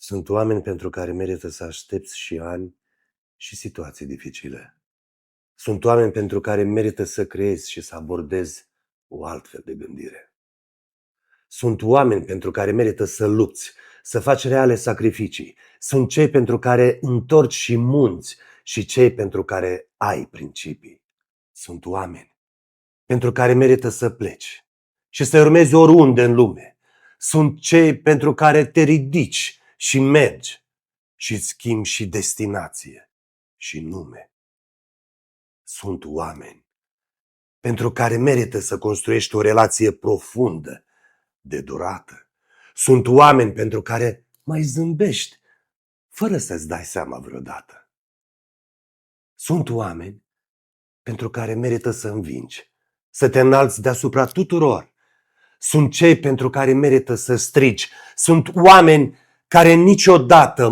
Sunt oameni pentru care merită să aștepți și ani și situații dificile. Sunt oameni pentru care merită să creezi și să abordezi o altfel de gândire. Sunt oameni pentru care merită să lupți, să faci reale sacrificii. Sunt cei pentru care întorci și munți și cei pentru care ai principii. Sunt oameni pentru care merită să pleci și să urmezi oriunde în lume. Sunt cei pentru care te ridici și mergi și îți schimbi și destinație și nume. Sunt oameni pentru care merită să construiești o relație profundă, de durată. Sunt oameni pentru care mai zâmbești fără să-ți dai seama vreodată. Sunt oameni pentru care merită să învingi, să te înalți deasupra tuturor. Sunt cei pentru care merită să strigi. Sunt oameni care niciodată